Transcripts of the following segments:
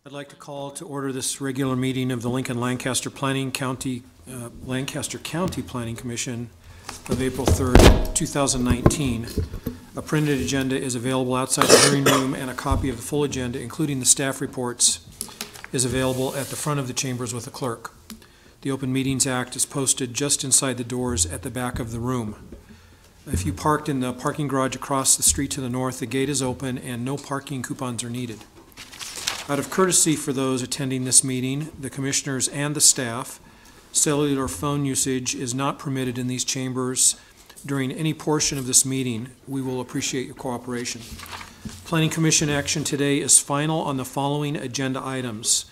I'd like to call to order this regular meeting of the Lancaster County Planning Commission of April 3rd, 2019. A printed agenda is available outside the hearing room, and a copy of the full agenda, including the staff reports, is available at the front of the chambers with the clerk. The Open Meetings Act is posted just inside the doors at the back of the room. If you parked in the parking garage across the street to the north, the gate is open and no parking coupons are needed. Out of courtesy for those attending this meeting, the commissioners and the staff, cellular phone usage is not permitted in these chambers during any portion of this meeting. We will appreciate your cooperation. Planning Commission action today is final on the following agenda items.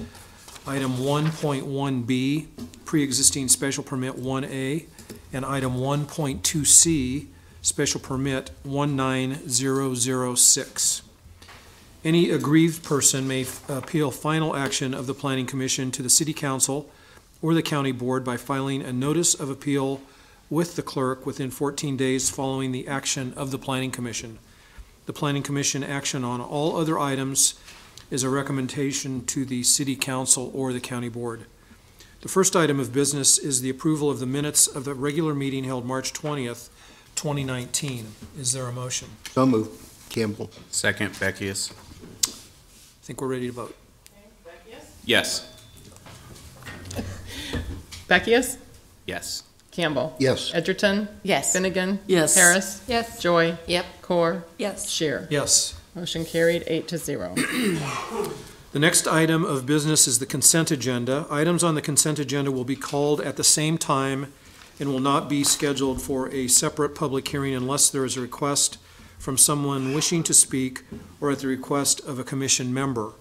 Item 1.1B, pre-existing special permit 1A, and item 1.2C, special permit 19006. Any aggrieved person may appeal final action of the Planning Commission to the City Council or the County Board by filing a notice of appeal with the clerk within 14 days following the action of the Planning Commission. The Planning Commission action on all other items is a recommendation to the City Council or the County Board. The first item of business is the approval of the minutes of the regular meeting held March 20th, 2019. Is there a motion? So moved. Campbell. Second, Beckius. I think we're ready to vote. Yes. Beckius? Yes. Campbell? Yes. Edgerton? Yes. Finnegan? Yes. Harris? Yes. Joy? Yep. Core? Yes. Shear? Yes. Motion carried 8-0. The next item of business is the consent agenda. Items on the consent agenda will be called at the same time and will not be scheduled for a separate public hearing unless there is a request from someone wishing to speak or at the request of a commission member.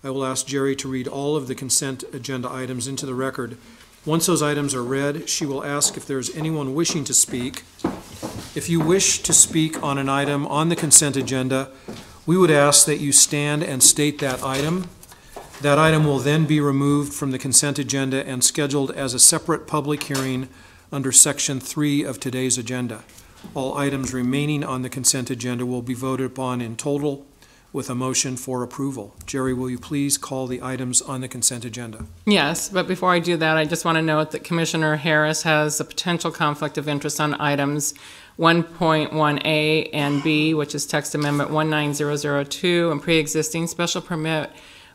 I will ask Jerry to read all of the consent agenda items into the record. Once those items are read, she will ask if there is anyone wishing to speak. If you wish to speak on an item on the consent agenda, we would ask that you stand and state that item. That item will then be removed from the consent agenda and scheduled as a separate public hearing under Section 3 of today's agenda. All items remaining on the consent agenda will be voted upon in total with a motion for approval. Jerry, will you please call the items on the consent agenda? Yes, but before I do that, I just want to note that Commissioner Harris has a potential conflict of interest on items 1.1A and B, which is text amendment 19002 and pre-existing special permit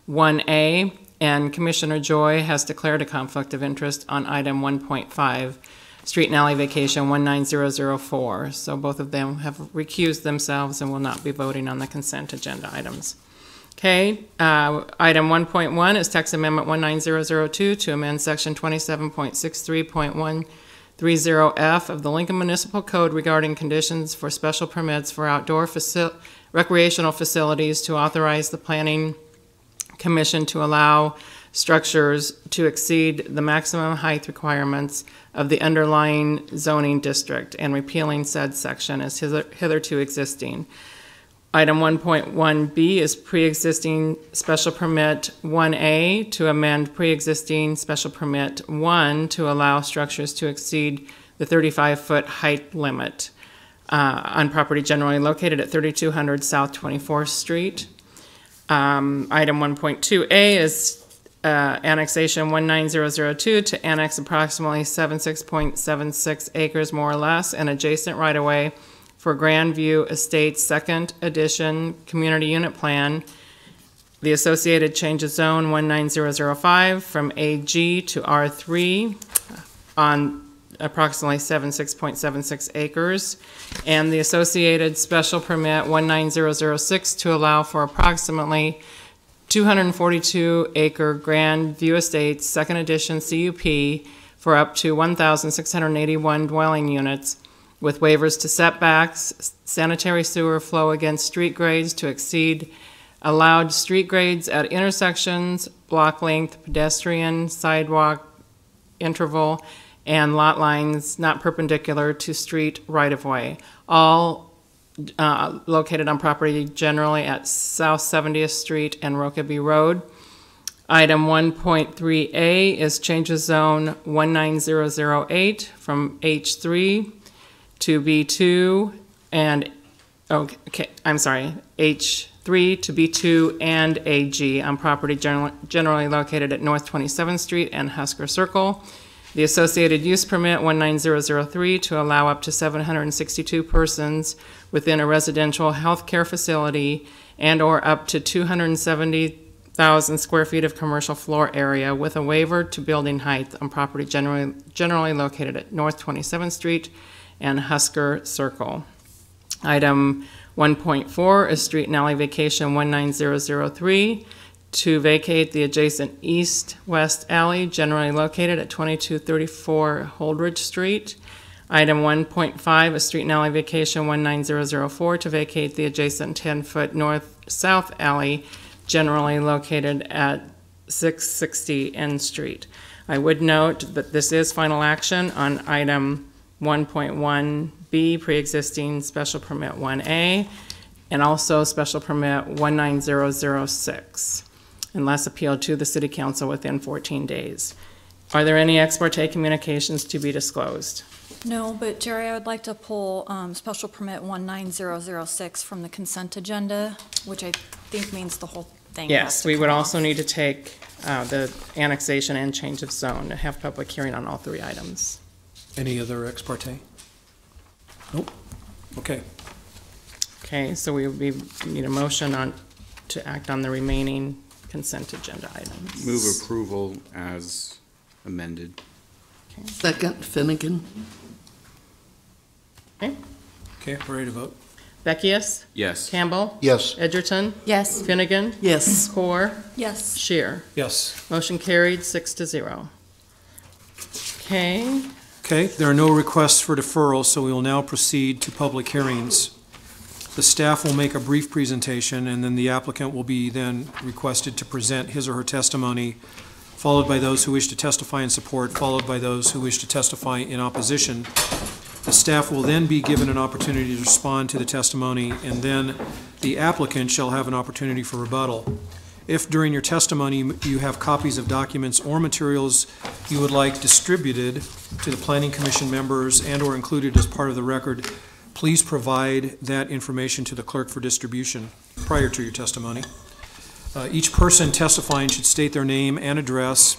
1A, and Commissioner Joy has declared a conflict of interest on item 1.5, street and alley vacation 19004. So both of them have recused themselves and will not be voting on the consent agenda items. Okay, item 1.1 is text amendment 19002 to amend section 27.63.130F of the Lincoln Municipal Code regarding conditions for special permits for outdoor recreational facilities to authorize the Planning Commission to allow structures to exceed the maximum height requirements of the underlying zoning district and repealing said section as hitherto existing. Item 1.1B is pre-existing special permit 1A to amend pre-existing special permit 1 to allow structures to exceed the 35-foot height limit on property generally located at 3200 South 24th Street. Item 1.2A is annexation 19002 to annex approximately 76.76 acres more or less and adjacent right-of-way for Grandview Estates Second Edition Community Unit Plan. The associated change of zone 19005 from AG to R3 on approximately 76.76 acres, and the associated special permit 19006 to allow for approximately 242 acre Grand View Estates Second Edition CUP for up to 1,681 dwelling units with waivers to setbacks, sanitary sewer flow against street grades to exceed allowed street grades at intersections, block length, pedestrian, sidewalk, interval, and lot lines not perpendicular to street right-of-way, all located on property generally at South 70th Street and Rokeby Road. Item 1.3A is change of zone 19008 from H3 to B2 and, okay, I'm sorry, H3 3 to B2 and AG on property generally located at North 27th Street and Husker Circle. The associated use permit 19003 to allow up to 762 persons within a residential healthcare facility and/or up to 270,000 square feet of commercial floor area with a waiver to building height on property generally located at North 27th Street and Husker Circle. Item 1.4 is street and alley vacation 19003 to vacate the adjacent east-west alley generally located at 2234 Holdridge Street. Item 1.5 is street and alley vacation 19004 to vacate the adjacent 10-foot north-south alley generally located at 660 N Street. I would note that this is final action on item 1.1B, pre-existing special permit 1A, and also special permit 19006, unless appealed to the City Council within 14 days. Are there any ex parte communications to be disclosed? No, but Jerry, I would like to pull special permit 19006 from the consent agenda, which I think means the whole thing. Yes, we would also need to take the annexation and change of zone to have public hearing on all three items. Any other ex parte? Nope. Okay. Okay, so we would need a motion to act on the remaining consent agenda items. Move approval as amended. Second, Finnegan. Okay. Okay, we're ready to vote. Beckius? Yes. Campbell? Yes. Edgerton? Yes. Finnegan? Yes. Core? Yes. Shear? Yes. Motion carried 6-0. Okay, Okay, there are no requests for deferral, so we will now proceed to public hearings. The staff will make a brief presentation, and then the applicant will be then requested to present his or her testimony, followed by those who wish to testify in support, followed by those who wish to testify in opposition. The staff will then be given an opportunity to respond to the testimony, and then the applicant shall have an opportunity for rebuttal. If during your testimony you have copies of documents or materials you would like distributed to the Planning Commission members and/or included as part of the record, please provide that information to the clerk for distribution prior to your testimony. Each person testifying should state their name and address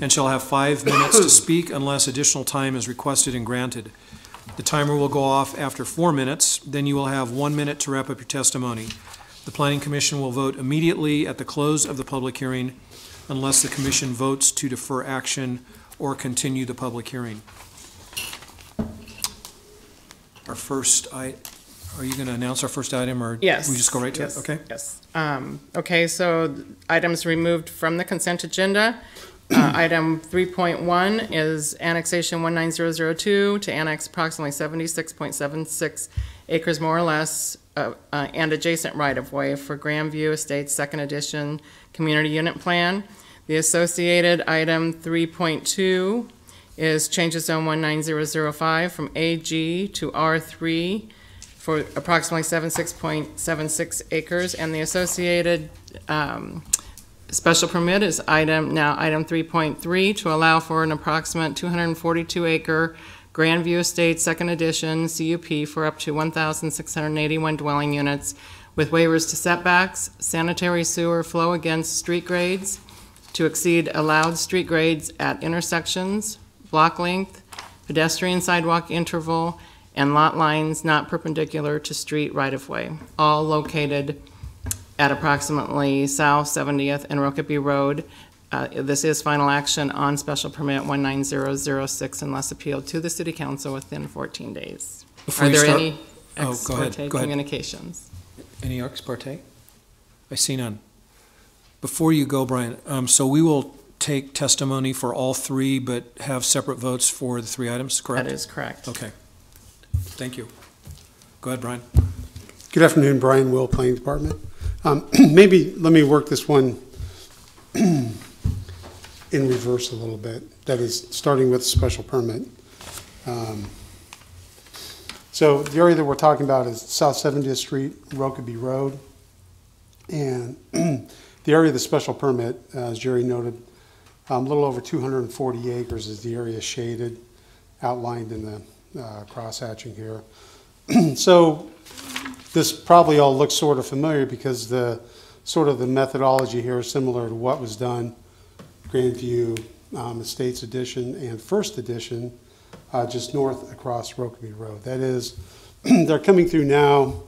and shall have 5 minutes to speak unless additional time is requested and granted. The timer will go off after 4 minutes, then you will have 1 minute to wrap up your testimony. The Planning Commission will vote immediately at the close of the public hearing unless the Commission votes to defer action or continue the public hearing. Our first, are you going to announce our first item, or yes. we just go right to Yes. it? Okay. Yes. Okay, so items removed from the consent agenda. Item 3.1 is annexation 19002 to annex approximately 76.76 acres more or less and adjacent right-of-way for Grandview Estates Second Edition Community Unit Plan. The associated item 3.2 is change of zone 19005 from AG to R3 for approximately 76.76 acres, and the associated special permit is item 3.3 to allow for an approximate 242-acre Grandview Estates Second Edition CUP for up to 1,681 dwelling units with waivers to setbacks, sanitary sewer flow against street grades, to exceed allowed street grades at intersections, block length, pedestrian sidewalk interval, and lot lines not perpendicular to street right-of-way, all located at approximately South 70th and Rokeby Road. This is final action on special permit 19006 unless appealed to the City Council within 14 days. Before Are you there start- any ex go ahead, parte go ahead. communications? Any ex parte? I see none. Before you go, Brian, so we will take testimony for all three, but have separate votes for the three items, correct? That is correct. Okay. Thank you. Go ahead, Brian. Good afternoon, Brian Will, Planning Department. Maybe let me work this one in reverse a little bit. That is, starting with special permit. So the area that we're talking about is South 70th Street, Rokeby Road. And the area of the special permit, as Jerry noted, a little over 240 acres is the area shaded, outlined in the cross-hatching here. So this probably all looks sort of familiar because the sort of the methodology here is similar to what was done Grandview Estates Edition and First Edition, just north across Rokeby Road. That is, they're coming through now,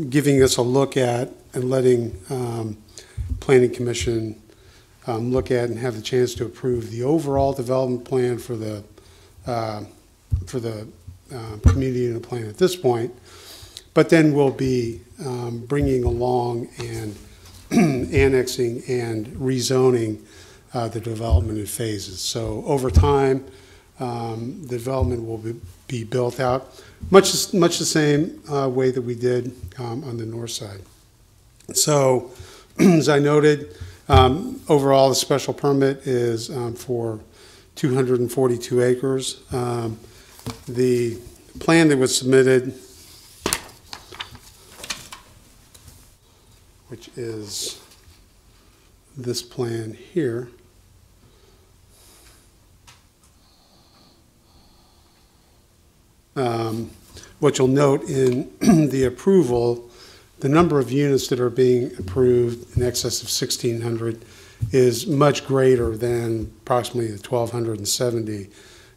giving us a look at and letting Planning Commission look at and have the chance to approve the overall development plan for the community unit plan at this point. But then we'll be bringing along and annexing and rezoning the development in phases. So over time, the development will be built out much the same way that we did on the north side. So as I noted, overall the special permit is for 242 acres. The plan that was submitted, which is this plan here, what you'll note in the approval, the number of units that are being approved in excess of 1,600 is much greater than approximately the 1,270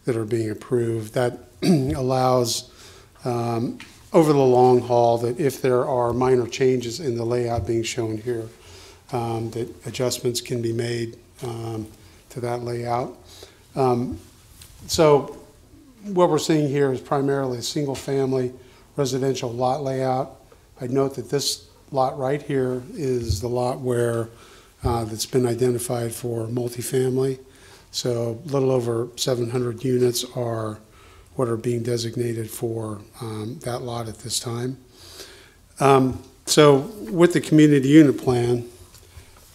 that are being approved. That allows over the long haul that if there are minor changes in the layout being shown here, that adjustments can be made to that layout. So what we're seeing here is primarily a single-family residential lot layout. I'd note that this lot right here is the lot where that's been identified for multifamily. So a little over 700 units are what are being designated for that lot at this time. So with the community unit plan,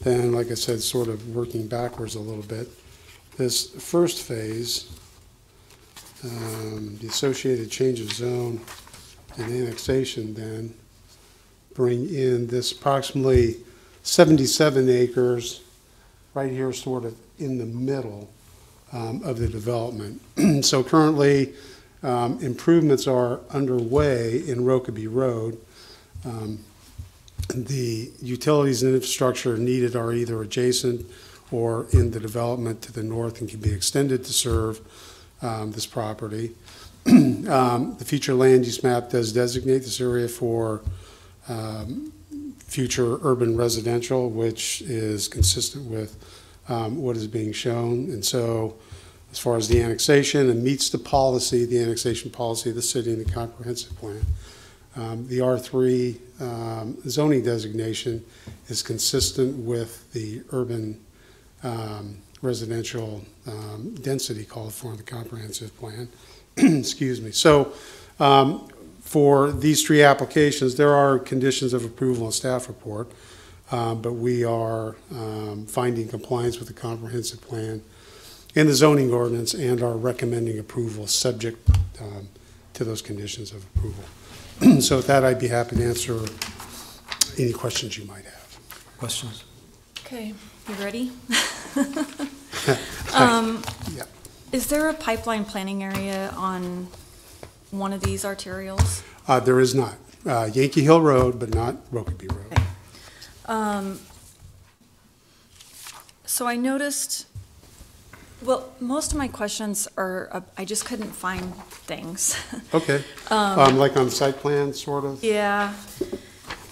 then like I said, sort of working backwards a little bit, this first phase, the associated change of zone and annexation then bring in this approximately 77 acres right here sort of in the middle of the development. So currently improvements are underway in Rokeby Road. The utilities and infrastructure needed are either adjacent or in the development to the north and can be extended to serve this property. The future land use map does designate this area for future urban residential, which is consistent with what is being shown. And so as far as the annexation, it meets the policy, the annexation policy of the city and the comprehensive plan. The R3 zoning designation is consistent with the urban residential density called for in the comprehensive plan. Excuse me. So for these three applications, there are conditions of approval and staff report, but we are finding compliance with the comprehensive plan and the zoning ordinance and are recommending approval subject to those conditions of approval. So with that, I'd be happy to answer any questions you might have. Questions? Okay, you ready? Yeah. Is there a pipeline planning area on one of these arterials? There is not. Yankee Hill Road, but not Rokeby Road. Okay. So I noticed, well, most of my questions are, I just couldn't find things. Okay. Like on site plan, sort of? Yeah.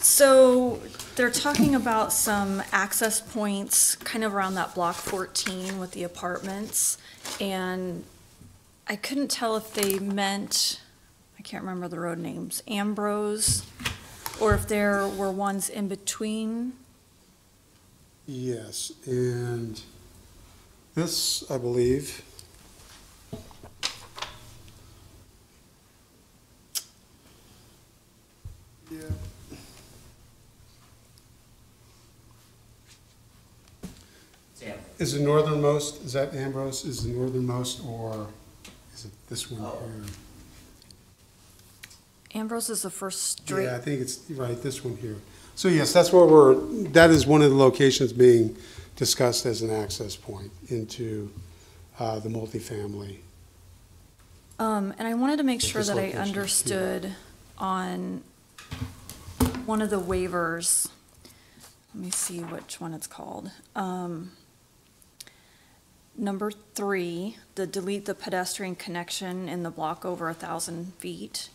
So they're talking about some access points kind of around that block 14 with the apartments. And I couldn't tell if they meant, I can't remember the road names, Ambrose, or if there were ones in between. Yes, and this, I believe, yeah. Is the northernmost, is that Ambrose, is the northernmost, or is it this one here? Ambrose is the first street. Yeah, I think it's, right, this one here. So yes, that's where that is one of the locations being discussed as an access point into the multifamily. And I wanted to make sure This that I location, understood on one of the waivers, let me see which one it's called. Number 3, the delete the pedestrian connection in the block over 1,000 feet.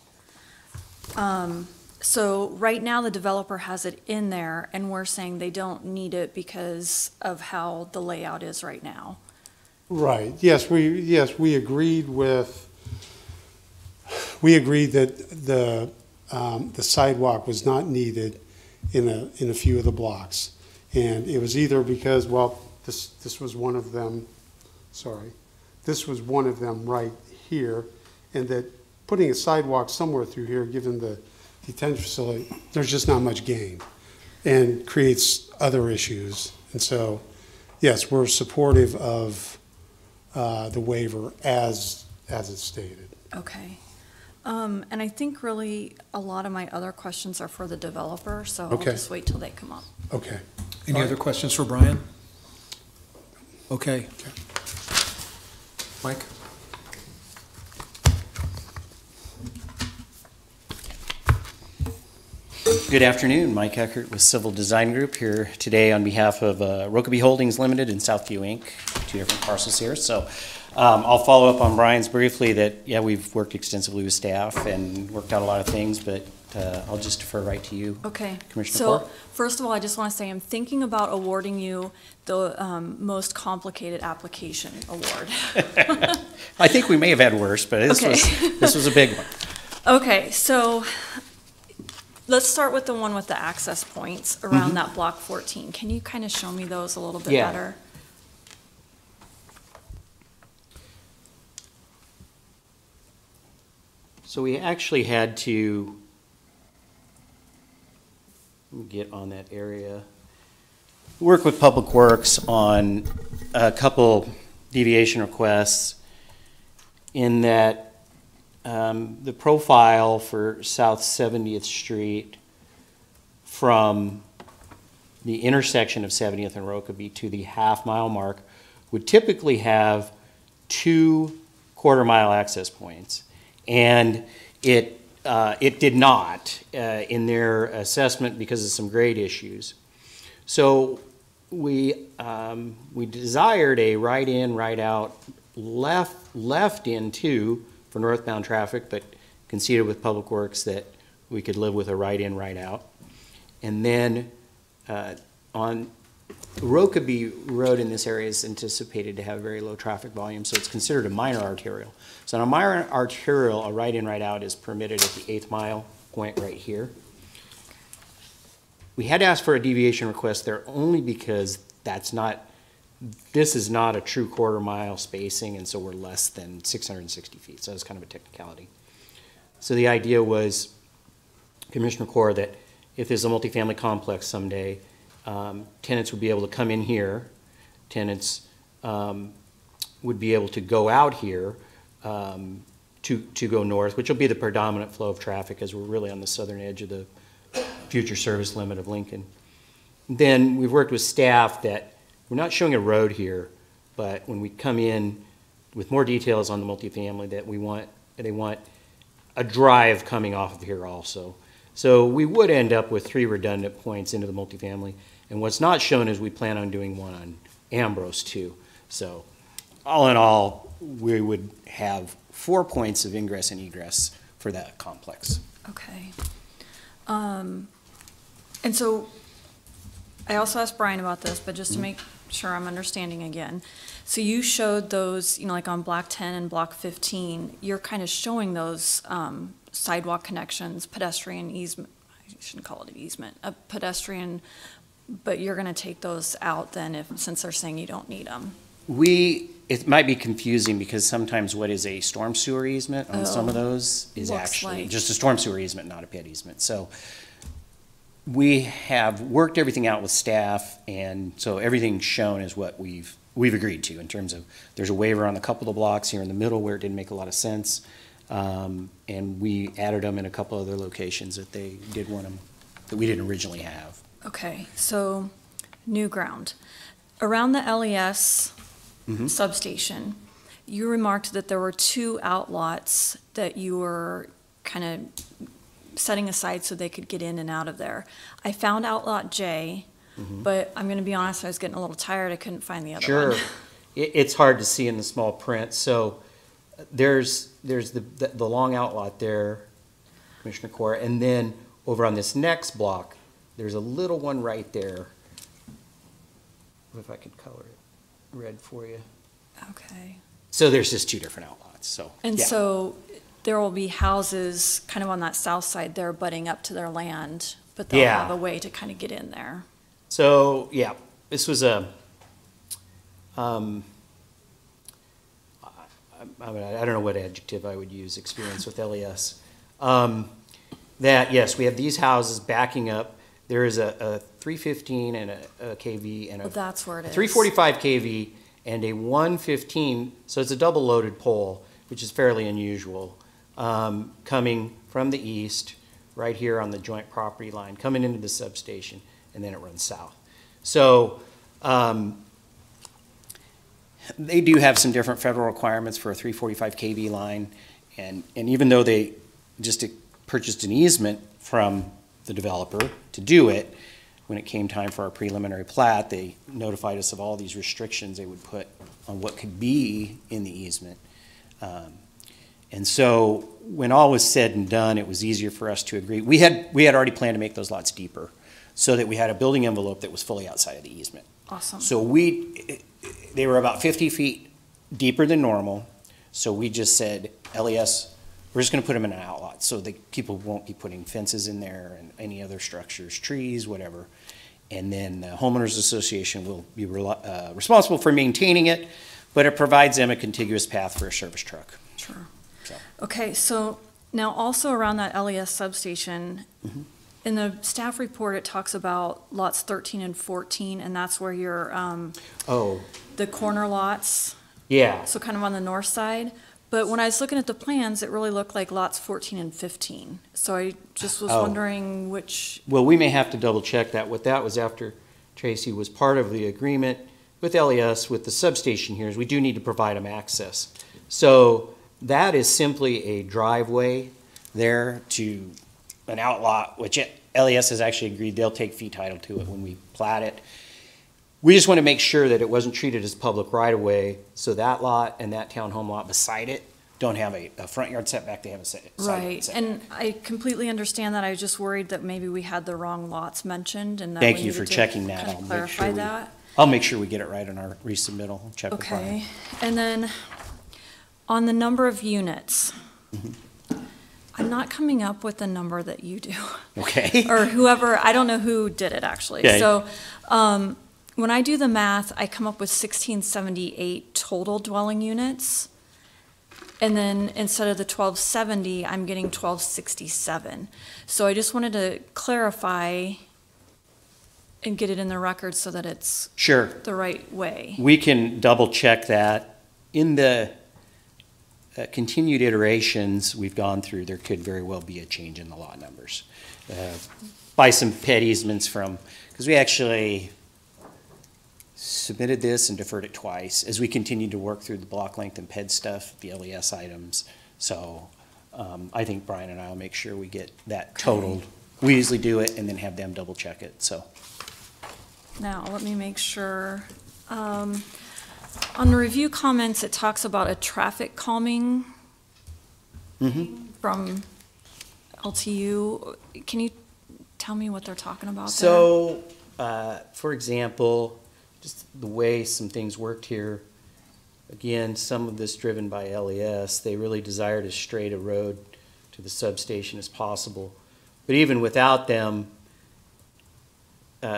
So right now, the developer has it in there, and we're saying they don't need it because of how the layout is right now. Right, yes, we agreed that the sidewalk was not needed in a few of the blocks. And it was either because, well, this was one of them, this was one of them right here, and that putting a sidewalk somewhere through here, given the detention facility, there's just not much gain, and creates other issues. And so, yes, we're supportive of the waiver as it's stated. Okay. And I think really a lot of my other questions are for the developer, so I'll Okay. just wait till they come up. Okay. Any other questions for Brian? Okay. Mike? Good afternoon, Mike Eckert with Civil Design Group here today on behalf of Rokeby Holdings Limited and Southview Inc., 2 different parcels here. So I'll follow up on Brian's briefly that, yeah, we've worked extensively with staff and worked out a lot of things, but I'll just defer right to you, Okay. Commissioner So, Core. first of all, I just want to say I'm thinking about awarding you the most complicated application award. I think we may have had worse, but this was a big one. Okay, so let's start with the one with the access points around that block 14. Can you kind of show me those a little bit Yeah. better? So we actually had to get on that area, work with Public Works on a couple deviation requests in that the profile for South 70th Street from the intersection of 70th and Rokeby to the half-mile mark would typically have 2 quarter-mile access points. And it did not in their assessment because of some grade issues. So we desired a right-in, right-out, left-in too for northbound traffic, but conceded with Public Works that we could live with a right-in, right-out. And then on Rokeby Road in this area is anticipated to have very low traffic volume, so it's considered a minor arterial. So on a minor arterial, a right-in, right-out is permitted at the 8th mile point right here. We had to ask for a deviation request there only because this is not a true quarter-mile spacing, and so we're less than 660 feet, so it's kind of a technicality. So the idea was, Commissioner Core, that if there's a multifamily complex someday, tenants would be able to come in here, tenants would be able to go out here to go north, which will be the predominant flow of traffic as we're really on the southern edge of the future service limit of Lincoln. Then we've worked with staff that we're not showing a road here, but when we come in with more details on the multifamily, that they want a drive coming off of here also. So we would end up with 3 redundant points into the multifamily. And what's not shown is we plan on doing one on Ambrose too. So all in all, we would have 4 points of ingress and egress for that complex. Okay. And so I also asked Brian about this, but just to make sure I'm understanding again. So you showed those, like on block 10 and block 15, you're kind of showing those sidewalk connections, pedestrian easement, I shouldn't call it an easement, a pedestrian, but you're going to take those out then since they're saying you don't need them. It might be confusing because sometimes what is a storm sewer easement on some of those is looks actually like. just a storm sewer easement, not a pit easement. So we have worked everything out with staff, and so everything shown is what we've agreed to in terms of there's a waiver on a couple of the blocks here in the middle where it didn't make a lot of sense, and we added them in a couple other locations that they did want them that we didn't originally have. Okay, so new ground. Around the LES substation, you remarked that there were 2 outlots that you were kind of setting aside so they could get in and out of there. I found Outlot J, but I'm gonna be honest, I was getting a little tired, I couldn't find the other Sure. one. It's hard to see in the small print, so there's the long outlot there, Commissioner Core, and then over on this next block, there's a little one right there. If I could color it red for you. Okay. So there's just two different outlots, so. And yeah. so there will be houses kind of on that south side there butting up to their land, but they'll Yeah. have a way to kind of get in there. So, yeah, this was a, I don't know what adjective I would use, experience with LES. That, yes, we have these houses backing up. There is a 315 and a KV and Well, a that's where it is. 345 KV and a 115, so it's a double loaded pole, which is fairly unusual, coming from the east, right here on the joint property line, coming into the substation, and then it runs south. So they do have some different federal requirements for a 345 kV line, and even though they just purchased an easement from the developer to do it, when it came time for our preliminary plat, they notified us of all these restrictions they would put on what could be in the easement. And so when all was said and done, it was easier for us to agree. We had already planned to make those lots deeper so that we had a building envelope that was fully outside of the easement. Awesome. So they were about 50 feet deeper than normal. So we just said, LES, we're just gonna put them in an outlot so that people won't be putting fences in there and any other structures, trees, whatever. And then the homeowners association will be responsible for maintaining it, but it provides them a contiguous path for a service truck. Sure. So. Okay, so now also around that LES substation, in the staff report, it talks about lots 13 and 14, and that's where your, Oh, the corner lots, yeah. so kind of on the north side. But when I was looking at the plans, it really looked like lots 14 and 15. So I just was Oh. wondering which, Well, we may have to double check that. What that was after Tracy was part of the agreement with LES, with the substation here, is we do need to provide them access. So that is simply a driveway there to an outlot, which LES has actually agreed they'll take fee title to it when we plat it. We just want to make sure that it wasn't treated as public right-of-way, so that lot and that townhome lot beside it don't have a front yard setback, they have a side yard right, setback. and I completely understand that. I was just worried that maybe we had the wrong lots mentioned and that Thank we you needed for to checking that. kind I'll of make sure clarify that. I'll make sure we get it right on our resubmittal. I'll check with Brian. Okay, and then on the number of units, I'm not coming up with the number that you do. Okay. Or whoever, I don't know who did it actually. Okay. So, when I do the math, I come up with 1678 total dwelling units. And then instead of the 1270, I'm getting 1267. So I just wanted to clarify and get it in the record so that it's Sure. the right way. We can double check that. In the continued iterations we've gone through, there could very well be a change in the lot numbers. By some pet easements from, because we actually submitted this and deferred it twice as we continued to work through the block length and PED stuff, the LES items. So I think Brian and I will make sure we get that totaled. We usually do it and then have them double check it, so. Now, let me make sure. On the review comments, it talks about a traffic calming from LTU. Can you tell me what they're talking about there? So, for example, just the way some things worked here, again, some of this driven by LES, they really desired as straight a road to the substation as possible. But even without them,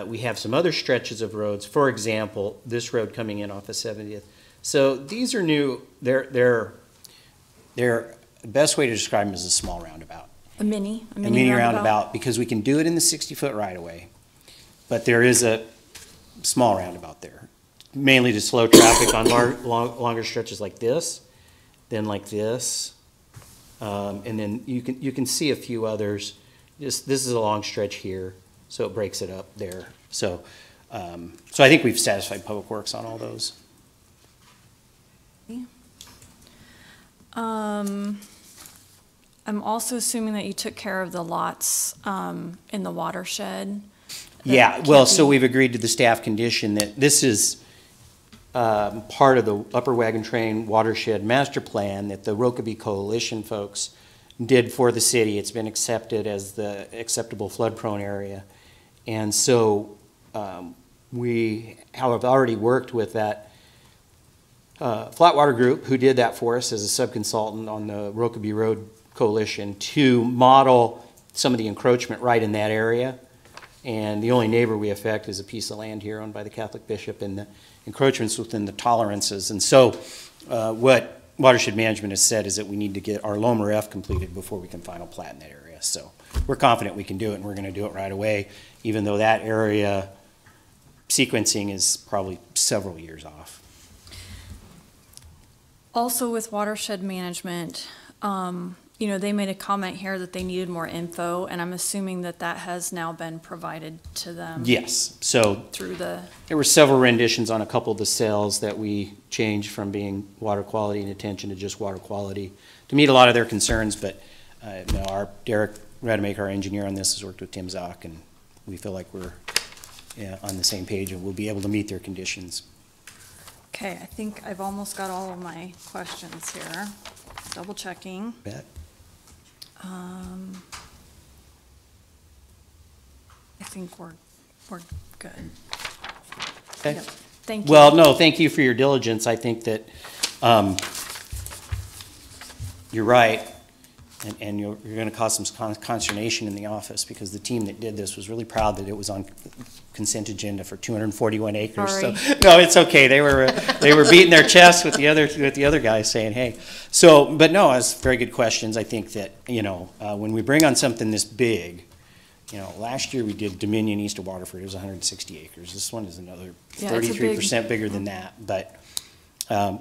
we have some other stretches of roads. For example, this road coming in off of 70th. So these are new. They're the best way to describe them is a small roundabout. A mini roundabout, because we can do it in the 60-foot right-of-way, but there is a small roundabout there, mainly to slow traffic on longer stretches like this, then like this, and then you can see a few others. This is a long stretch here, so it breaks it up there. So I think we've satisfied Public Works on all those. I'm also assuming that you took care of the lots in the watershed. Yeah, that well, can't so be- we've agreed to the staff condition that this is part of the Upper Wagon Train Watershed Master Plan that the Rokeby Coalition folks did for the city. It's been accepted as the acceptable flood-prone area. And so we have already worked with that Flatwater Group, who did that for us as a sub-consultant on the Rokeby Road Coalition, to model some of the encroachment right in that area. And the only neighbor we affect is a piece of land here owned by the Catholic bishop, and the encroachments within the tolerances. And so what Watershed Management has said is that we need to get our Lomer F completed before we can final plat in that area. So we're confident we can do it, and we're going to do it right away, even though that area sequencing is probably several years off. Also with watershed management, you know, they made a comment here that they needed more info, and I'm assuming that that has now been provided to them. Yes, so Through the, there were several renditions on a couple of the cells that we changed from being water quality and attention to just water quality to meet a lot of their concerns, but you know, our Derek Rademacher, our engineer on this, has worked with Tim Zock, and we feel like we're on the same page and we'll be able to meet their conditions. okay, I think I've almost got all of my questions here. Double checking. Bet. I think we're good. Okay. Yep. Thank you. Well, no, thank you for your diligence. I think that you're right, and you're going to cause some consternation in the office, because the team that did this was really proud that it was on consent agenda for 241 acres. Sorry. So, no, it's okay. They were beating their chests with the other guys saying, hey. So, but no, it's very good questions. I think that, you know, when we bring on something this big, you know, last year we did Dominion east of Waterford. It was 160 acres. This one is another Yeah, it's a 33% bigger than that. But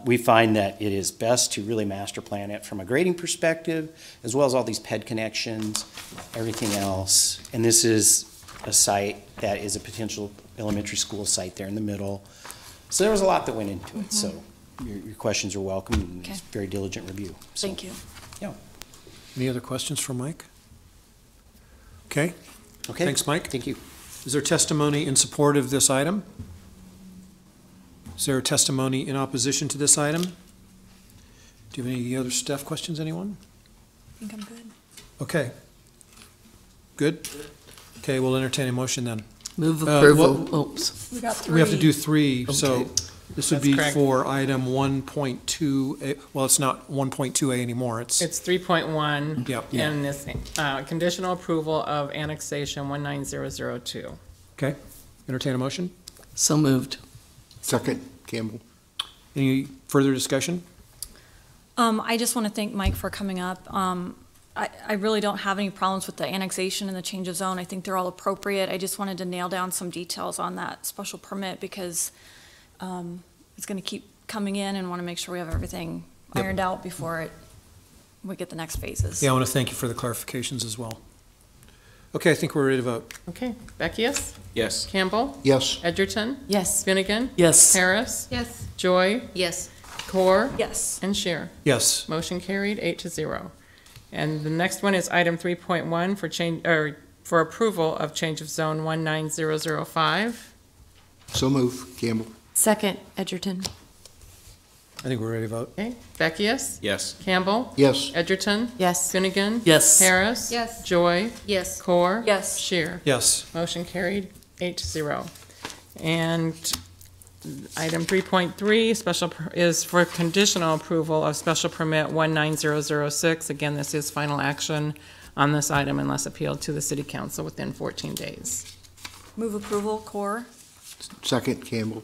we find that it is best to really master plan it from a grading perspective, as well as all these PED connections, everything else. And this is a site that is a potential elementary school site there in the middle. So there was a lot that went into it. So your questions are welcome, and Okay. it's very diligent review. So, Thank you. Yeah. Any other questions for Mike? Okay, Okay. thanks, Mike. Thank you. Is there testimony in support of this item? Is there a testimony in opposition to this item? Do you have any other staff questions, anyone? I think I'm good. Okay. Good? Okay, we'll entertain a motion then. Move well- approval. Oops. We got 3. We have to do 3, so Okay. this would That's be correct. for item 1.2, well, it's not 1.2A anymore, it's, It's 3.1. Yep. And this, conditional approval of annexation 19002. okay? Entertain a motion? So moved. Second, Campbell. Any further discussion? I just want to thank Mike for coming up. I really don't have any problems with the annexation and the change of zone. I think they're all appropriate. I just wanted to nail down some details on that special permit, because it's going to keep coming in, and want to make sure we have everything Yep. ironed out before we get the next phases. Yeah, I want to thank you for the clarifications as well. Okay, I think we're ready to vote. Okay, Beckius, Yes. Campbell, Yes. Edgerton, Yes. Finnegan, Yes. Harris, Yes. Joy, Yes. Core, Yes. and Shear. Yes, Motion carried, 8-0. And the next one is item 3.1 for change, or for approval of change of zone 19005. So move, Campbell. Second, Edgerton. I think we're ready to vote. Okay, Beckius, Yes. Campbell, Yes. Edgerton, Yes. Finnegan, Yes. Harris, Yes. Joy, Yes. Core, Yes. Shear. Yes, Motion carried, 8-0. And item 3.3, is for conditional approval of special permit 19006. Again, this is final action on this item unless appealed to the city council within 14 days. Move approval, Core. Second, Campbell.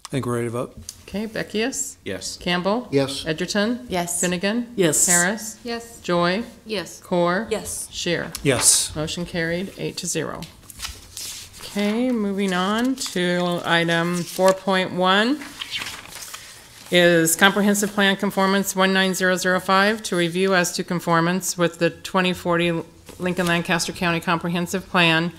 I think we're ready to vote. Okay, Beckius, Yes. Campbell, Yes. Edgerton, Yes. Finnegan, Yes. Harris, Yes. Joy, Yes. Core, Yes. Shear. Yes, Motion carried, 8-0. Okay, moving on to item 4.1 is comprehensive plan conformance 19005 to review as to conformance with the 2040 Lincoln Lancaster County Comprehensive Plan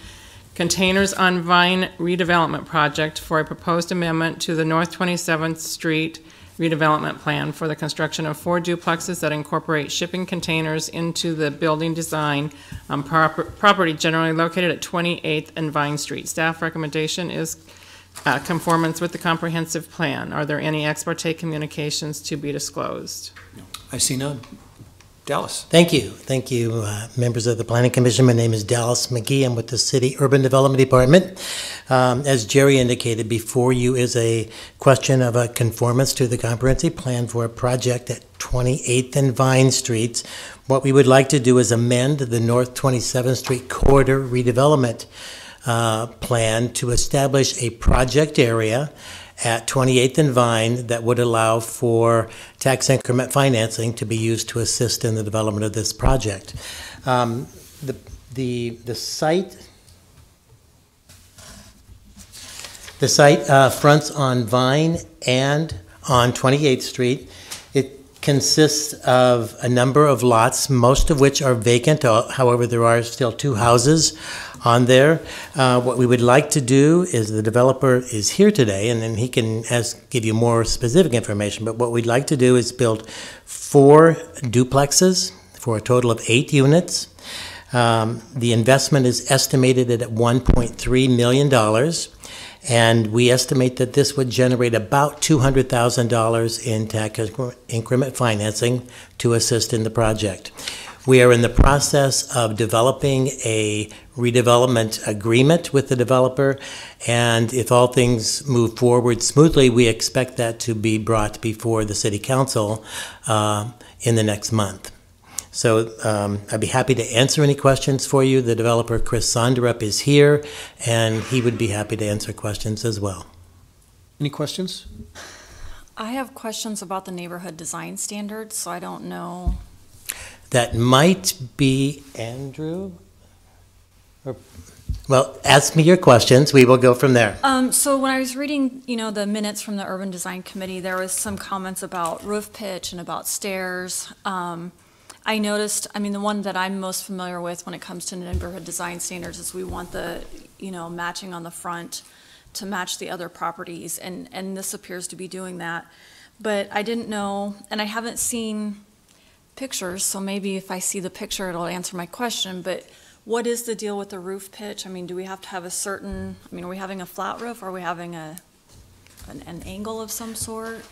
Containers on Vine redevelopment project for a proposed amendment to the North 27th Street redevelopment plan for the construction of 4 duplexes that incorporate shipping containers into the building design on property generally located at 28th and Vine Street. Staff recommendation is conformance with the comprehensive plan. Are there any ex parte communications to be disclosed? I see none. Dallas? Thank you. Thank you, members of the Planning Commission. My name is Dallas McGee. I'm with the City Urban Development Department. As Jerry indicated, before you is a question of a conformance to the comprehensive plan for a project at 28th and Vine Streets. What we would like to do is amend the North 27th Street corridor redevelopment plan to establish a project area at 28th and Vine that would allow for tax increment financing to be used to assist in the development of this project. The site fronts on Vine and on 28th Street. It consists of a number of lots, most of which are vacant. However, there are still 2 houses on there. What we would like to do is, the developer is here today, and then he can give you more specific information, but what we'd like to do is build 4 duplexes for a total of 8 units. The investment is estimated at $1.3 million, and we estimate that this would generate about $200,000 in tax increment financing to assist in the project. We are in the process of developing a redevelopment agreement with the developer, and if all things move forward smoothly, we expect that to be brought before the City Council in the next month. So I'd be happy to answer any questions for you. The developer, Chris Sonderup, is here, and he would be happy to answer questions as well. Any questions? I have questions about the neighborhood design standards, so I don't know. That might be Andrew. Well, ask me your questions. We will go from there. So when I was reading, the minutes from the Urban Design Committee, there was some comments about roof pitch and about stairs. I noticed, the one that I'm most familiar with when it comes to neighborhood design standards is we want the, matching on the front to match the other properties, and this appears to be doing that. But I didn't know, and I haven't seen pictures, so maybe if I see the picture, it'll answer my question, but what is the deal with the roof pitch? Do we have to have a certain, are we having a flat roof, or are we having an angle of some sort?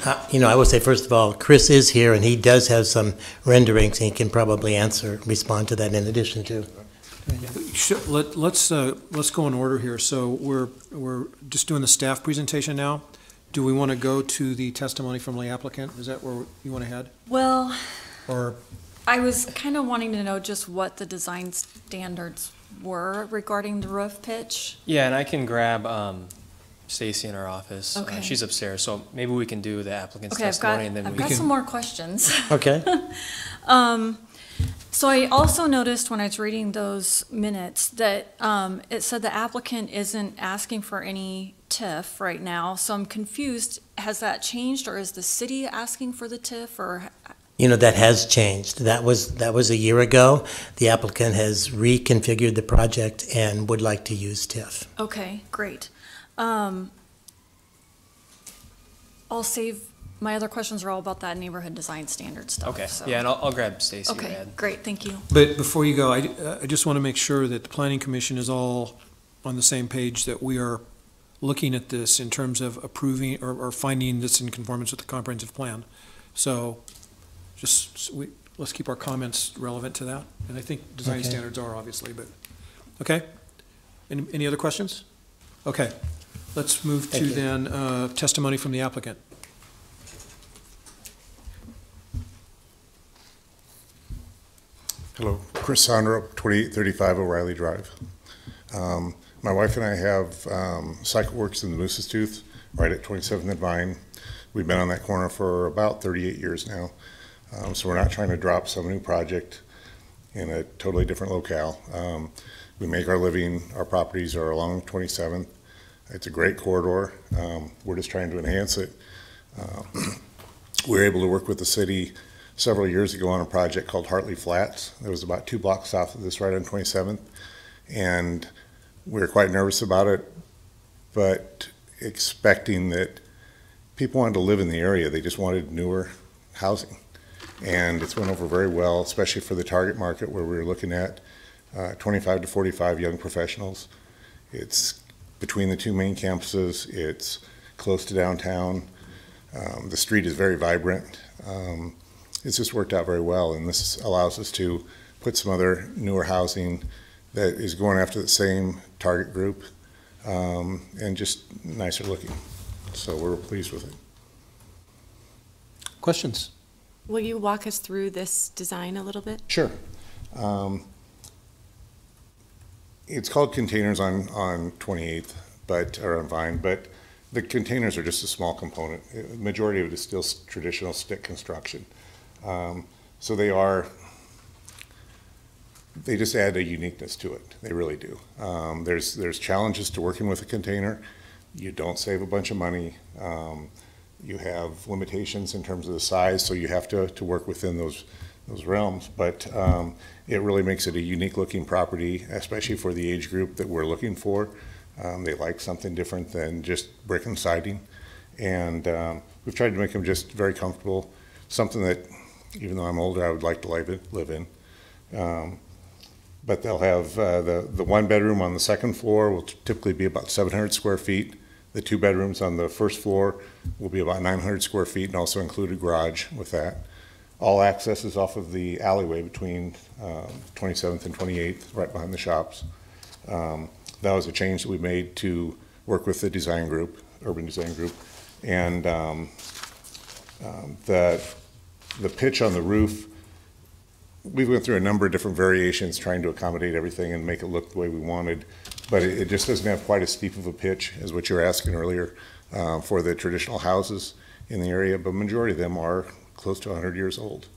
I will say, first of all, Chris is here, and he does have some renderings, and he can probably respond to that in addition to. Let's go in order here. So we're just doing the staff presentation now. Do we want to go to the testimony from the applicant? Is that where you want to head? Well, Or I was kind of wanting to know just what the design standards were regarding the roof pitch. Yeah, and I can grab Stacy in our office. Okay. She's upstairs, so maybe we can do the applicant's Okay, testimony, and then I've we got can. some more questions. Okay. So I also noticed when I was reading those minutes that it said the applicant isn't asking for any TIF right now, so I'm confused. Has that changed, or is the city asking for the TIF, or? That has changed. That was a year ago. The applicant has reconfigured the project and would like to use TIF. Okay, great. I'll save, my other questions are all about that neighborhood design standard stuff. Okay, so. yeah, and I'll grab Stacy. Okay, great, thank you. But before you go, I just want to make sure that the Planning Commission is all on the same page, that we are looking at this in terms of approving or finding this in conformance with the comprehensive plan. So let's keep our comments relevant to that. And I think design standards are, obviously, but, okay? Any other questions? Okay, let's move to then testimony from the applicant. Hello, Chris Sonderup, 2835 O'Reilly Drive. My wife and I have Cycle Works in the Moose's Tooth, right at 27th and Vine. We've been on that corner for about 38 years now. So we're not trying to drop some new project in a totally different locale. We make our living, our properties are along 27th. It's a great corridor. We're just trying to enhance it. We were able to work with the city several years ago on a project called Hartley Flats. That was about 2 blocks south of this, right on 27th. And we were quite nervous about it, but expecting that people wanted to live in the area. They just wanted newer housing. And it's went over very well, especially for the target market where we were looking at 25 to 45 young professionals. It's between the two main campuses. It's close to downtown. The street is very vibrant. It's just worked out very well, and this allows us to put some other newer housing that is going after the same target group, and just nicer looking. So we're pleased with it. Questions? Will you walk us through this design a little bit? Sure. It's called containers on 28th, or on Vine, but the containers are just a small component. The majority of it is still traditional stick construction. So they just add a uniqueness to it. They really do. There's challenges to working with a container. You don't save a bunch of money. You have limitations in terms of the size, so you have to work within those realms. But it really makes it a unique looking property, especially for the age group that we're looking for. They like something different than just brick and siding. And we've tried to make them just very comfortable, something that, even though I'm older, I would like to live in. But they'll have the one bedroom on the second floor will typically be about 700 square feet. The two bedrooms on the first floor will be about 900 square feet and also include a garage with that. All access is off of the alleyway between 27th and 28th, right behind the shops. That was a change that we made to work with the design group, urban design group. And the pitch on the roof, we went through a number of different variations trying to accommodate everything and make it look the way we wanted, but it just doesn't have quite as steep of a pitch as what you were asking earlier for the traditional houses in the area, but majority of them are close to 100 years old.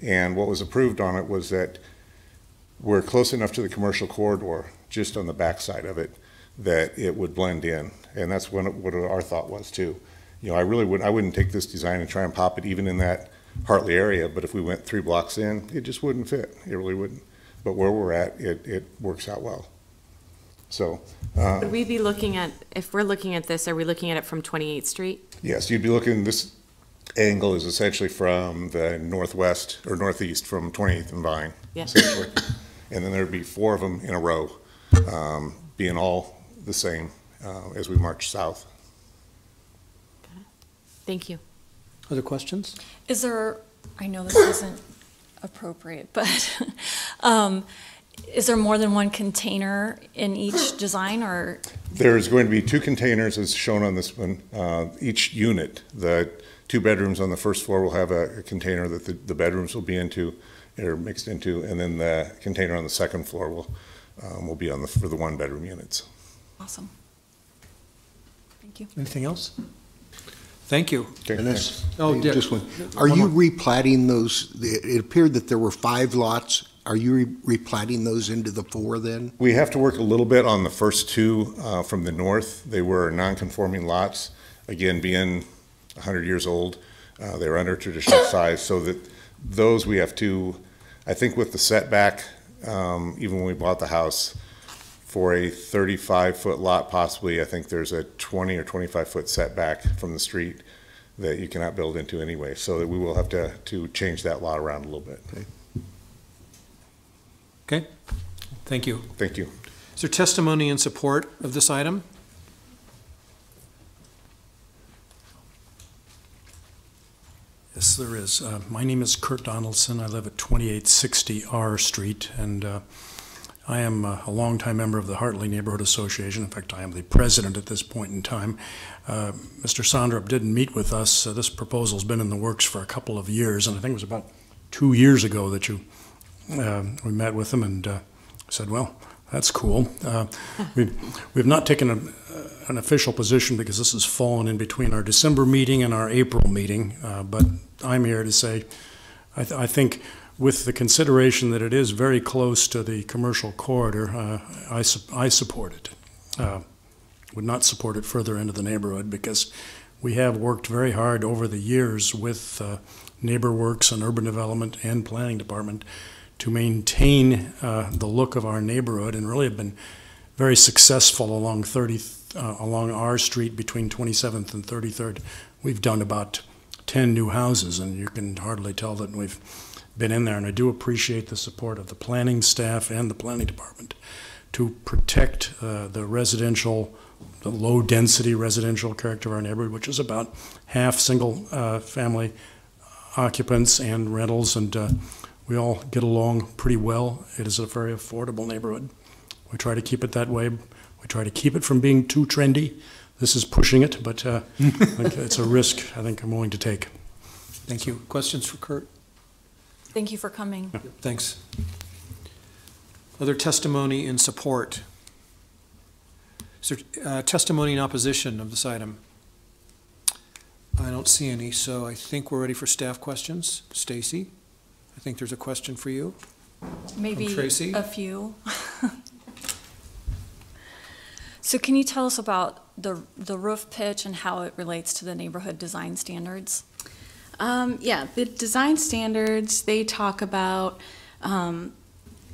And what was approved on it was that we're close enough to the commercial corridor, just on the back side of it, that it would blend in. And that's what our thought was too. You know, I wouldn't take this design and try and pop it even in that Hartley area, but if we went 3 blocks in, it just wouldn't fit. It really wouldn't. But where we're at, it works out well. So. Would we be looking at, if we're looking at this, are we looking at it from 28th Street? Yes, you'd be looking, this angle is essentially from the northwest or northeast from 28th and Vine. Yes. Essentially. And then there'd be 4 of them in a row, being all the same as we march south. Thank you. Other questions? Is there, I know this isn't appropriate, but is there more than one container in each design, or? There's going to be 2 containers as shown on this one. Each unit, the 2 bedrooms on the first floor will have a container that the bedrooms will be into, or mixed into, and then the container on the second floor will be for the 1 bedroom units. Awesome. Thank you. Anything else? Thank you. Okay, And that's, Oh, hey, Dick. just one. Are One you more. replatting those? It appeared that there were 5 lots. Are you replatting those into the 4 then? We have to work a little bit on the first 2 from the north. They were non-conforming lots, again, being 100 years old. They were under traditional size, so that those we have to, I think with the setback, even when we bought the house, for a 35-foot lot possibly, I think there's a 20 or 25-foot setback from the street that you cannot build into anyway, so that we will have to change that lot around a little bit. Okay, thank you. Thank you. Is there testimony in support of this item? Yes, there is. My name is Kurt Donaldson. I live at 2860 R Street, and I am a longtime member of the Hartley Neighborhood Association. In fact, I am the president at this point in time. Mr. Sondrup didn't meet with us. This proposal's been in the works for a couple of years, and I think it was about 2 years ago that we met with him and said, well, that's cool. We've not taken an official position because this has fallen in between our December meeting and our April meeting, but I'm here to say I think with the consideration that it is very close to the commercial corridor, I support it. Would not support it further into the neighborhood because we have worked very hard over the years with NeighborWorks and Urban Development and Planning Department to maintain the look of our neighborhood, and really have been very successful along our street between 27th and 33rd we've done about 10 new houses, and you can hardly tell that we've been in there. And I do appreciate the support of the planning staff and the planning department to protect the residential, the low-density residential character of our neighborhood, which is about half single-family occupants and rentals, and we all get along pretty well. It is a very affordable neighborhood. We try to keep it that way. We try to keep it from being too trendy. This is pushing it, but it's a risk I think I'm willing to take. Thank you. Questions for Kurt? Thank you for coming. Thanks. Other testimony in support? Is there testimony in opposition of this item? I don't see any, so I think we're ready for staff questions. Stacy, I think there's a question for you. Maybe Tracy? a few. So can you tell us about the roof pitch and how it relates to the neighborhood design standards? Yeah, the design standards, they talk about, and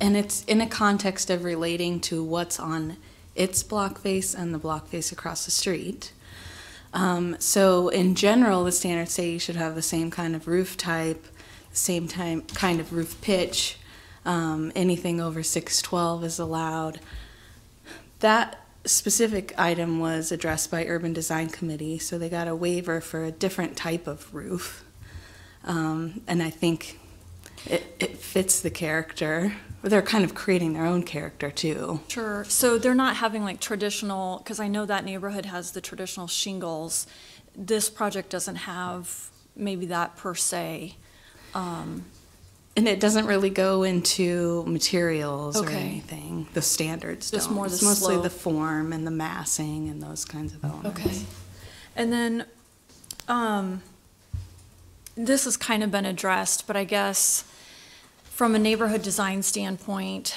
it's in a context of relating to what's on its block face and the block face across the street. So in general, the standards say you should have the same kind of roof type, same kind of roof pitch. Anything over 612 is allowed. That specific item was addressed by Urban Design Committee, so they got a waiver for a different type of roof. And I think it fits the character. They're kind of creating their own character too. Sure. So they're not having like traditional, because I know that neighborhood has the traditional shingles. This project doesn't have maybe that per se. And it doesn't really go into materials or Okay. anything. The standards Just don't. more the It's mostly slope. the form and the massing and those kinds of elements. Okay. And then, this has kind of been addressed, but I guess from a neighborhood design standpoint,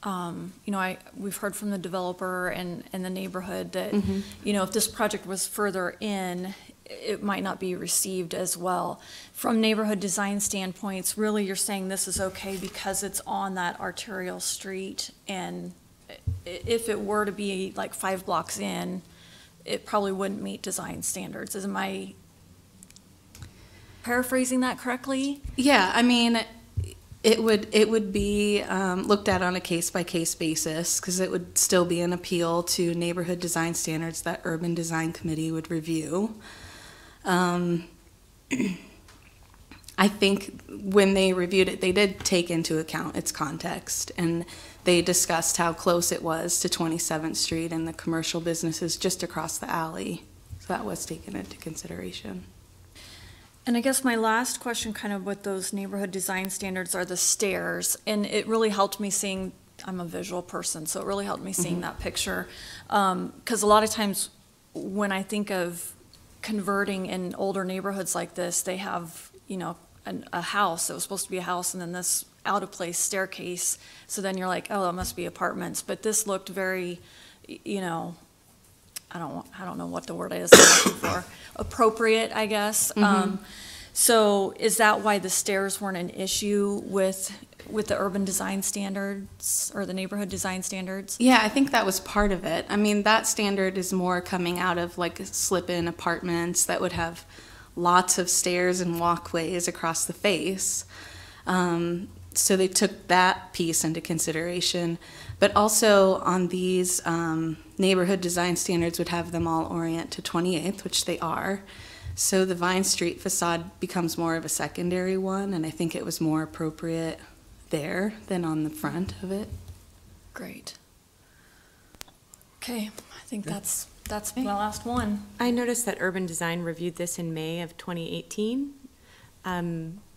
we've heard from the developer and the neighborhood that, if this project was further in, it might not be received as well. From neighborhood design standpoints, really you're saying this is okay because it's on that arterial street, and if it were to be like 5 blocks in, it probably wouldn't meet design standards. Am I paraphrasing that correctly? Yeah, I mean, it would be looked at on a case-by-case basis because it would still be an appeal to neighborhood design standards that Urban Design Committee would review. I think when they reviewed it, they did take into account its context, and they discussed how close it was to 27th Street and the commercial businesses just across the alley. So that was taken into consideration. And I guess my last question kind of with those neighborhood design standards are the stairs. And it really helped me seeing, I'm a visual person, so it really helped me seeing that picture. Because a lot of times when I think of converting in older neighborhoods like this, they have, a house that was supposed to be a house and then this out of place staircase. So then you're like, oh, that must be apartments. But this looked very, I don't know what the word is I'm looking for. Appropriate, I guess. So is that why the stairs weren't an issue with the urban design standards or the neighborhood design standards? Yeah, I think that was part of it. I mean, that standard is more coming out of like slip-in apartments that would have lots of stairs and walkways across the face. So they took that piece into consideration. But also on these neighborhood design standards would have them all orient to 28th, which they are. So the Vine Street facade becomes more of a secondary one, and I think it was more appropriate there than on the front of it. Great. Okay, I think that's my last one. I noticed that Urban Design reviewed this in May of 2018.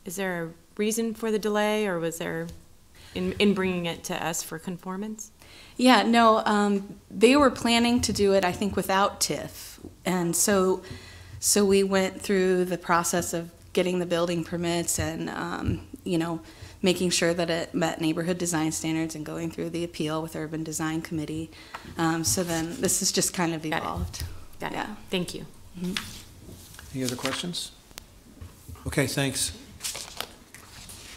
Is there a reason for the delay, or was there in bringing it to us for conformance? Yeah, no, they were planning to do it, I think, without TIF. And so we went through the process of getting the building permits and, making sure that it met neighborhood design standards and going through the appeal with Urban Design Committee. So then this has just kind of evolved. Got it. Thank you. Any other questions? Okay, thanks.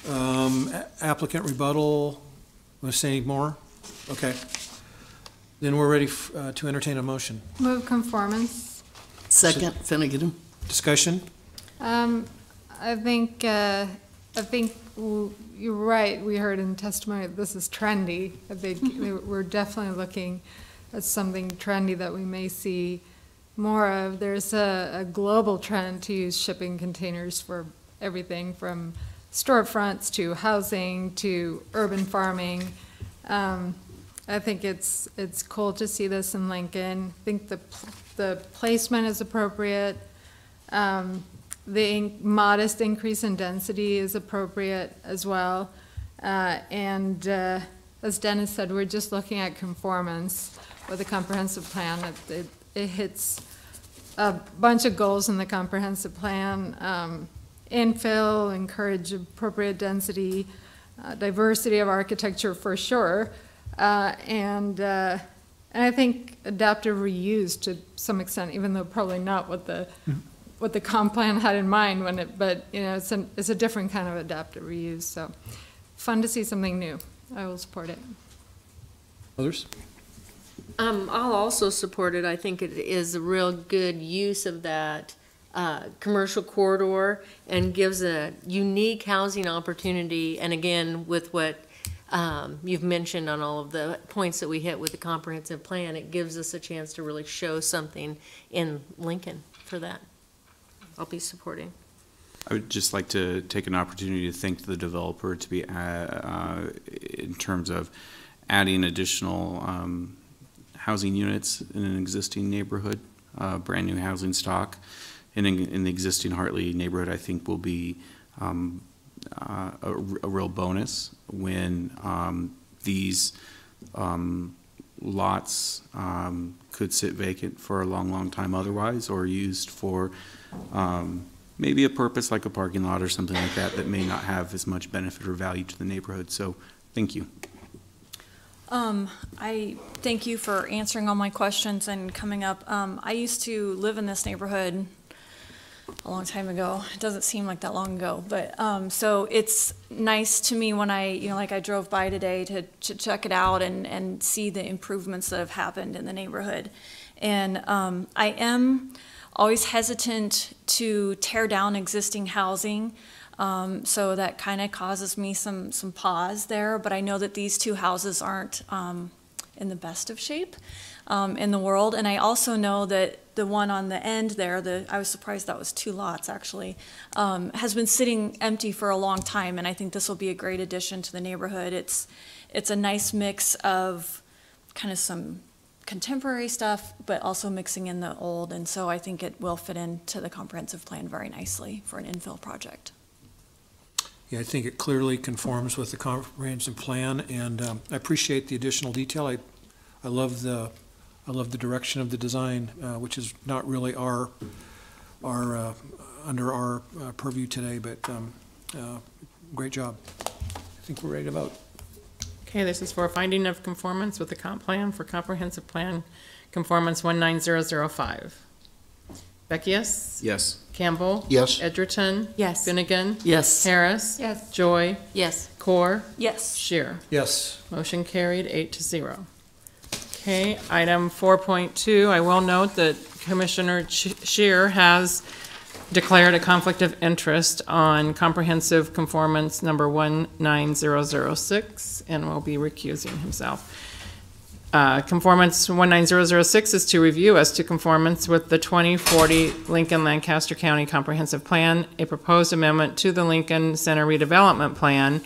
Applicant rebuttal, want to say any more? Okay. Then we're ready to entertain a motion. Move conformance. Second, Finnegan. Discussion? I think you're right. We heard in testimony that this is trendy. I think we're definitely looking at something trendy that we may see more of. There's a global trend to use shipping containers for everything from storefronts to housing to urban farming. I think it's cool to see this in Lincoln. I think the placement is appropriate. The modest increase in density is appropriate as well. And as Dennis said, we're just looking at conformance with the comprehensive plan. It hits a bunch of goals in the comprehensive plan. Infill, encourage appropriate density, diversity of architecture for sure. And I think adaptive reuse to some extent, even though probably not what the comp plan had in mind when but you know, it's a different kind of adaptive reuse. So fun to see something new. I will support it. Others? I'll also support it. I think it is a real good use of that commercial corridor and gives a unique housing opportunity. And again, with what you've mentioned on all of the points that we hit with the comprehensive plan, it gives us a chance to really show something in Lincoln for that. I'll be supporting. I would just like to take an opportunity to thank the developer to be, in terms of adding additional housing units in an existing neighborhood, brand new housing stock. In the existing Hartley neighborhood, I think will be a real bonus when these lots could sit vacant for a long time otherwise, or used for maybe a purpose like a parking lot or something like that that may not have as much benefit or value to the neighborhood. So thank you. I thank you for answering all my questions and coming up. I used to live in this neighborhood a long time ago. It doesn't seem like that long ago, but so it's nice to me when I drove by today to check it out and see the improvements that have happened in the neighborhood. And I am always hesitant to tear down existing housing. So that kind of causes me some pause there, but I know that these two houses aren't in the best of shape in the world. And I also know that the one on the end there, I was surprised that was 2 lots actually, has been sitting empty for a long time, and I think this will be a great addition to the neighborhood. It's a nice mix of kind of some contemporary stuff, but also mixing in the old, and so I think it will fit into the comprehensive plan very nicely for an infill project. Yeah, I think it clearly conforms with the comprehensive plan, and I appreciate the additional detail. I love the direction of the design, which is not really under our purview today, but great job. I think we're ready to vote. Okay, this is for a finding of conformance with the comp plan for comprehensive plan conformance 19005. Beckius? Yes. Campbell? Yes. Edgerton? Yes. Finnegan? Yes. Harris? Yes. Joy? Yes. Core? Yes. Shear? Yes. Motion carried 8-0. Okay, item 4.2, I will note that Commissioner Shear has declared a conflict of interest on comprehensive conformance number 19006 and will be recusing himself. Conformance 19006 is to review as to conformance with the 2040 Lincoln Lancaster County Comprehensive Plan, a proposed amendment to the Lincoln Center redevelopment plan,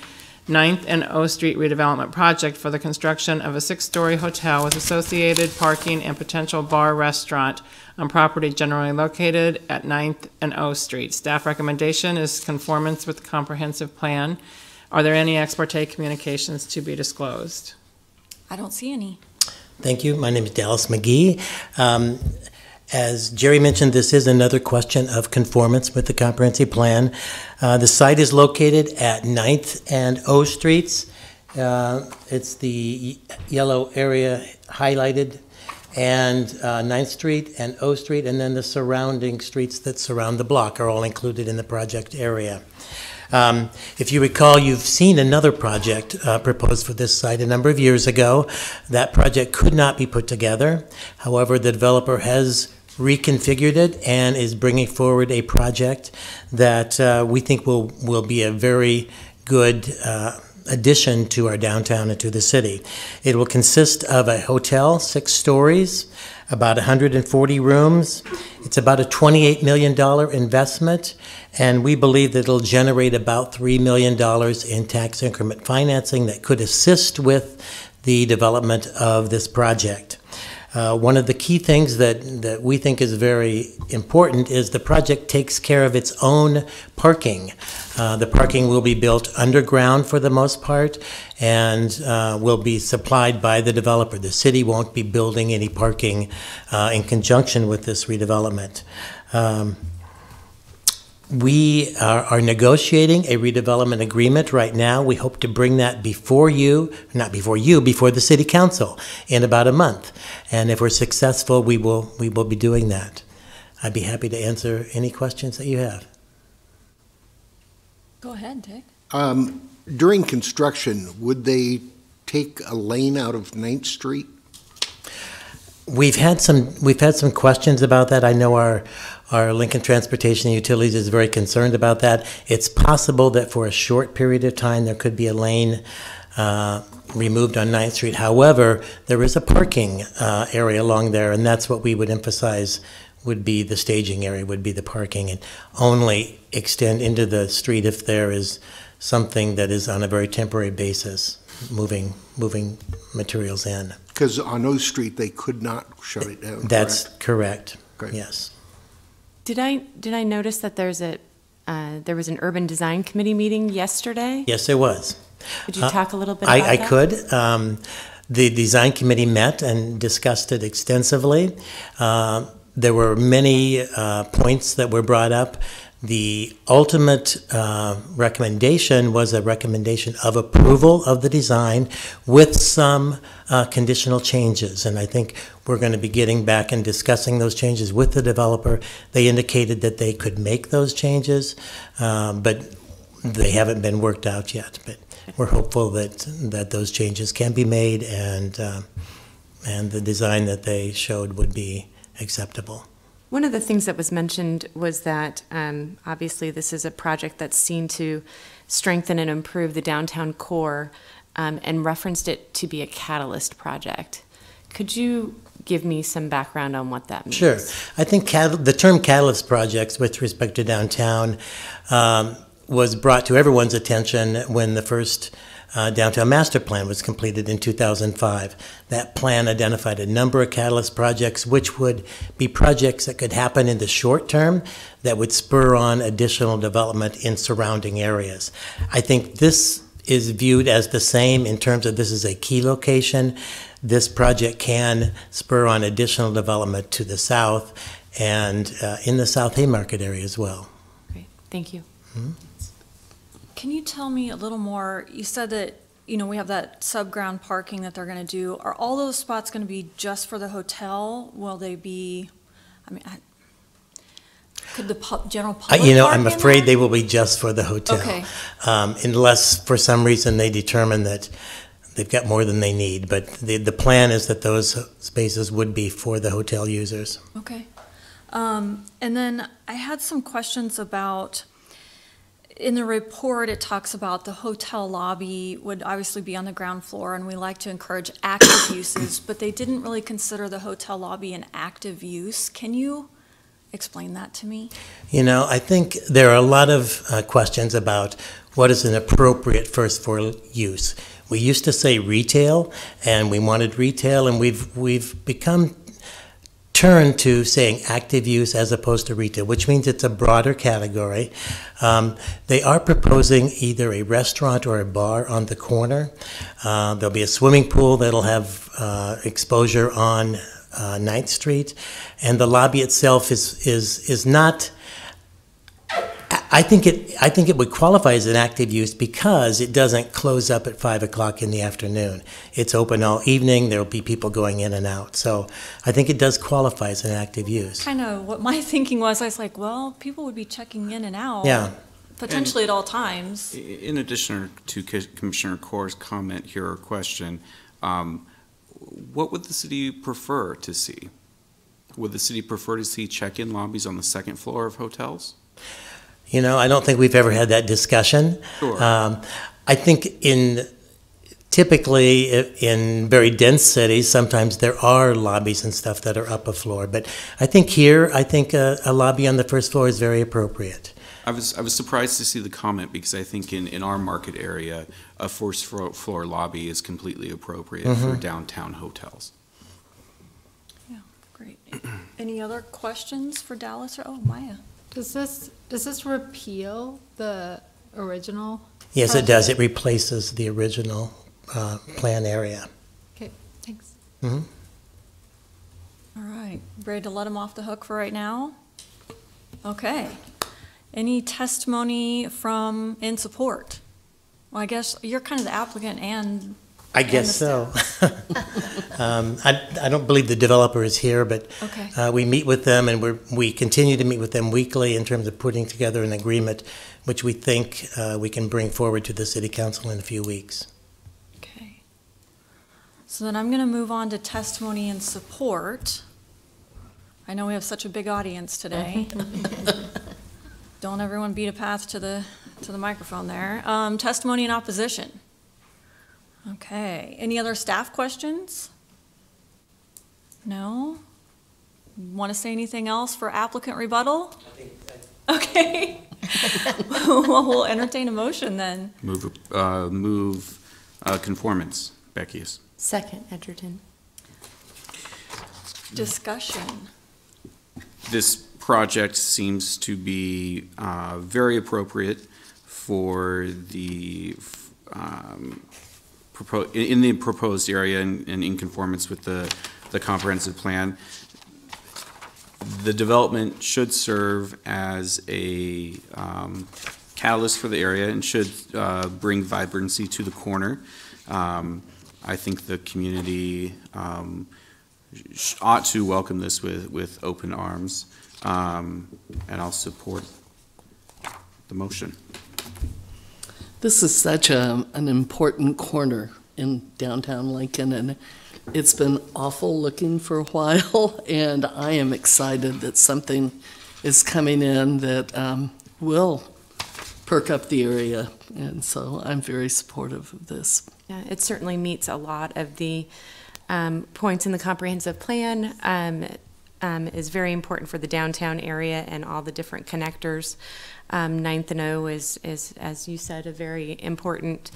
9th and O Street redevelopment project for the construction of a 6-story hotel with associated parking and potential bar restaurant on property generally located at 9th and O Street. Staff recommendation is conformance with the comprehensive plan. Are there any ex parte communications to be disclosed? I don't see any. Thank you. My name is Dallas McGee. As Jerry mentioned, this is another question of conformance with the comprehensive plan. The site is located at 9th and O Streets. It's the yellow area highlighted, and 9th Street and O Street, and then the surrounding streets that surround the block are all included in the project area. If you recall, you've seen another project proposed for this site a number of years ago. That project could not be put together. However, the developer has reconfigured it and is bringing forward a project that we think will be a very good addition to our downtown and to the city. It will consist of a hotel, 6 stories, about 140 rooms. It's about a $28 million investment, and we believe that it'll generate about $3 million in tax increment financing that could assist with the development of this project. One of the key things that we think is very important is the project takes care of its own parking. The parking will be built underground for the most part and will be supplied by the developer. The city won't be building any parking in conjunction with this redevelopment. We are negotiating a redevelopment agreement right now. We hope to bring that before the city council in about a month. And if we're successful, we will be doing that. I'd be happy to answer any questions that you have. Go ahead, Dick. During construction, would they take a lane out of 9th Street? We've had some questions about that. I know our Lincoln Transportation and Utilities is very concerned about that. It's possible that for a short period of time there could be a lane removed on 9th Street. However, there is a parking area along there, and that's what we would emphasize would be the staging area, would be the parking, and only extend into the street if there is something that is on a very temporary basis, moving materials in. Because on O Street, they could not shut it down. That's correct. Correct. Yes. Did I notice that there was an urban design committee meeting yesterday? Yes, there was. Could you talk a little bit about that? I could. The design committee met and discussed it extensively. There were many points that were brought up. The ultimate recommendation was a recommendation of approval of the design with some conditional changes. And I think we're going to be getting back and discussing those changes with the developer. They indicated that they could make those changes, but they haven't been worked out yet. But we're hopeful that those changes can be made and the design that they showed would be acceptable. One of the things that was mentioned was that obviously this is a project that's seen to strengthen and improve the downtown core and referenced it to be a catalyst project. Could you give me some background on what that means? Sure. I think the term catalyst projects with respect to downtown was brought to everyone's attention when the first downtown master plan was completed in 2005. That plan identified a number of catalyst projects, which would be projects that could happen in the short term that would spur on additional development in surrounding areas. I think this is viewed as the same in terms of this is a key location. This project can spur on additional development to the south and in the South Haymarket area as well. Great, thank you. Mm-hmm. Can you tell me a little more? You said that, we have that subground parking that they're going to do. Are all those spots going to be just for the hotel? Will they be, could the general public I'm afraid they will be just for the hotel. Okay. Unless for some reason they determine that they've got more than they need. But the plan is that those spaces would be for the hotel users. Okay. And then I had some questions about, in the report, it talks about the hotel lobby would obviously be on the ground floor, and we like to encourage active uses, but they didn't really consider the hotel lobby an active use. Can you explain that to me? I think there are a lot of questions about what is an appropriate first floor use. We used to say retail, and we wanted retail, and we've become turned to saying active use as opposed to retail, which means it's a broader category. They are proposing either a restaurant or a bar on the corner. There'll be a swimming pool that'll have exposure on 9th Street, and the lobby itself is not. I think it would qualify as an active use because it doesn't close up at 5 o'clock in the afternoon. It's open all evening. There will be people going in and out. So I think it does qualify as an active use. Kind of what my thinking was. I was like, well, people would be checking in and out. Yeah. Potentially at all times. In addition to Commissioner Corr's comment here or question, what would the city prefer to see? Would the city prefer to see check-in lobbies on the second floor of hotels? You know, I don't think we've ever had that discussion. Sure. I think typically in very dense cities, sometimes there are lobbies and stuff that are up a floor. But I think here, a lobby on the first floor is very appropriate. I was surprised to see the comment because I think in our market area, a first floor lobby is completely appropriate for downtown hotels. Yeah, great. Any other questions for Dallas or, Maya? Does this repeal the original? Yes, it does. It replaces the original plan area. Okay, thanks. All right, ready to let them off the hook for right now? Okay. Any testimony in support? Well, I guess you're kind of the applicant and I guess so. I don't believe the developer is here, but okay. We meet with them, and we continue to meet with them weekly in terms of putting together an agreement, which we think we can bring forward to the city council in a few weeks. Okay. So then I'm going to move on to testimony in support. I know we have such a big audience today. Don't everyone beat a path to the microphone there. Testimony in opposition. Okay. Any other staff questions? No? Want to say anything else for applicant rebuttal? Okay. Well, we'll entertain a motion then. Move conformance, Beckius. Second, Edgerton. Discussion. This project seems to be very appropriate for the in the proposed area and in conformance with the comprehensive plan. The development should serve as a catalyst for the area and should bring vibrancy to the corner. I think the community ought to welcome this with open arms, and I'll support the motion. This is such an important corner in downtown Lincoln, and it's been awful looking for a while, and I am excited that something is coming in that will perk up the area, and so I'm very supportive of this. Yeah, it certainly meets a lot of the points in the comprehensive plan. Is very important for the downtown area and all the different connectors. 9th and O is, as you said, a very important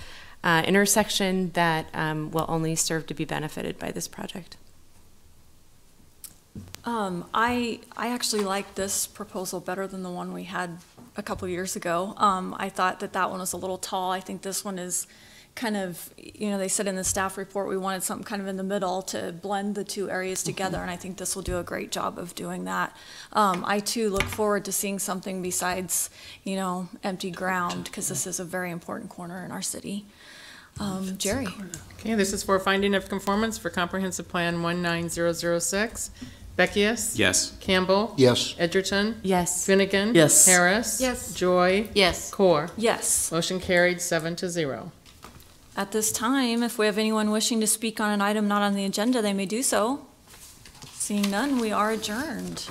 intersection that will only serve to be benefited by this project. I actually like this proposal better than the one we had a couple years ago. I thought that one was a little tall. I think this one is kind of, they said in the staff report we wanted something kind of in the middle to blend the two areas together, and I think this will do a great job of doing that. I too look forward to seeing something besides, empty ground, because this is a very important corner in our city. Jerry. Okay, this is for finding of conformance for Comprehensive Plan 19006. Beckius? Yes. Campbell? Yes. Edgerton? Yes. Finnegan? Yes. Harris? Yes. Joy? Yes. Core? Yes. Motion carried 7-0. At this time, if we have anyone wishing to speak on an item not on the agenda, they may do so. Seeing none, we are adjourned.